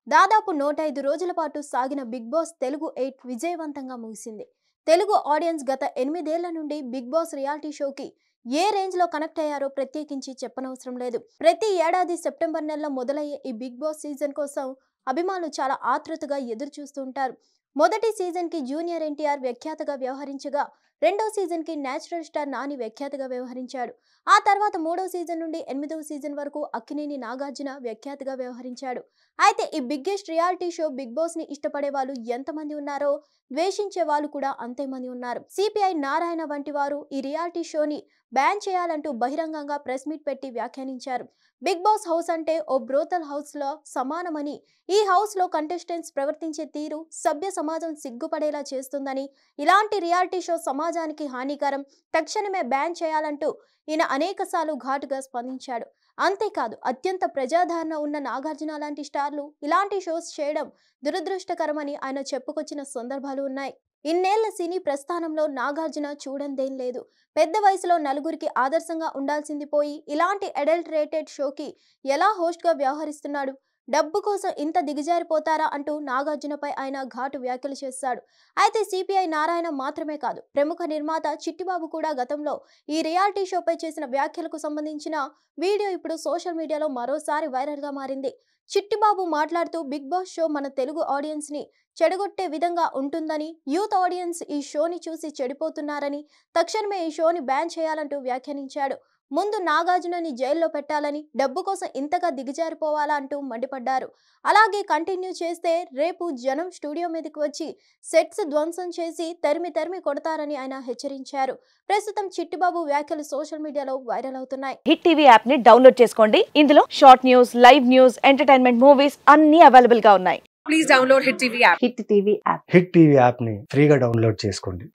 దాదాపు 105 రోజుల పాటు సాగిన బిగ్ బాస్ తెలుగు 8 విజయవంతంగా ముగిసింది. తెలుగు ఆడియన్స్ గత 8 ఏళ్ల నుండి బిగ్ బాస్ రియాలిటీ షోకి ఏ రేంజ్ లో కనెక్ట్ అయ్యారో ప్రత్యేకించి చెప్పనవసరం లేదు. ప్రతి ఏడాది సెప్టెంబర్ నెలలో మొదలయ్యే ఈ బిగ్ బాస్ సీజన్ కోసం అభిమానులు చాలా ఆతృతగా ఎదురు చూస్తూ ఉంటారు. మొదటి సీజన్ కి జూనియర్ ఎన్టీఆర్ వ్యాఖ్యాతగా వ్యవహరించగా, రెండో సీజన్ కి నేచురల్ స్టార్ నాని వ్యాఖ్యాతగా వ్యవహరించాడు. ఆ తర్వాత మూడో సీజన్ నుండి 8వ సీజన్ వరకు అక్కినేని నాగార్జున వ్యాఖ్యాతగా వ్యవహరించాడు. అయితే ఈ biggest reality show Big Boss ని ఇష్టపడే వాళ్ళు ఎంతమంది ఉన్నారో, ద్వేషించే వాళ్ళు కూడా అంతే మంది ఉన్నారు. సిపిఐ నారాయణ వంటి వారు ఈ రియాలిటీ షోని బ్యాన్ చేయాలంటూ బహిరంగంగా ప్రెస్ మీట్ పెట్టి వ్యాఖ్యానించారు. బిగ్ బాస్ హౌస్ అంటే ఓ బ్రోతల్ హౌస్ లో సమానమని, ఈ హౌస్ లో కంటెస్టెంట్స్ ప్రవర్తించే తీరు సభ్య సమాజం సిగ్గుపడేలా చేస్తుందని, ఇలాంటి రియాలిటీ షో సమాజానికి హానికరం, తక్షణమే బ్యాన్ చేయాలంటూ ఈయన అనేకసార్లు ఘాటుగా స్పందించాడు. అంతేకాదు, అత్యంత ప్రజాదరణ ఉన్న నాగార్జున లాంటి స్టార్లు ఇలాంటి షోస్ చేయడం దురదృష్టకరమని ఆయన చెప్పుకొచ్చిన సందర్భాలు ఉన్నాయి. ఇన్నేళ్ల సినీ ప్రస్థానంలో నాగార్జున చూడందేం లేదు. పెద్ద వయసులో నలుగురికి ఆదర్శంగా ఉండాల్సింది పోయి ఇలాంటి అడల్టరేటెడ్ షోకి ఎలా హోస్ట్ గా వ్యవహరిస్తున్నాడు? డబ్బు కోసం ఇంత దిగజారిపోతారా అంటూ నాగార్జునపై ఆయన ఘాటు వ్యాఖ్యలు చేశాడు. అయితే సిపిఐ నారాయణ మాత్రమే కాదు, ప్రముఖ నిర్మాత చిట్టిబాబు కూడా గతంలో ఈ రియాలిటీ షోపై చేసిన వ్యాఖ్యలకు సంబంధించిన వీడియో ఇప్పుడు సోషల్ మీడియాలో మరోసారి వైరల్ గా మారింది. చిట్టిబాబు మాట్లాడుతూ, బిగ్ బాస్ షో మన తెలుగు ఆడియన్స్ ని చెడగొట్టే విధంగా ఉంటుందని, యూత్ ఆడియన్స్ ఈ షోని చూసి చెడిపోతున్నారని, తక్షణమే ఈ షోని బ్యాన్ చేయాలంటూ వ్యాఖ్యానించాడు. ముందు నాగార్జునని జైల్లో పెట్టాలని, డబ్బు కోసం ఇంతగా దిగజారిపోవాలా అంటూ మండిపడ్డారు. అలాగే కంటిన్యూ చేస్తే రేపు జనం స్టూడియో మీదకి వచ్చి సెట్స్ ధ్వంసం చేసి తరిమి కొడతారని ఆయన హెచ్చరించారు. ప్రస్తుతం చిట్టిబాబు వ్యాఖ్యలు సోషల్ మీడియాలో వైరల్ అవుతున్నాయి. హిట్ టీవీ యాప్ ని డౌన్లోడ్ చేసుకోండి. ఇందులో short news, live news, entertainment movies అన్ని అవైలబుల్ గా ఉన్నాయి. Please download Hit TV app. Hit TV app hit TV యాప్ని ఫ్రీగా డౌన్లోడ్ చేసుకోండి.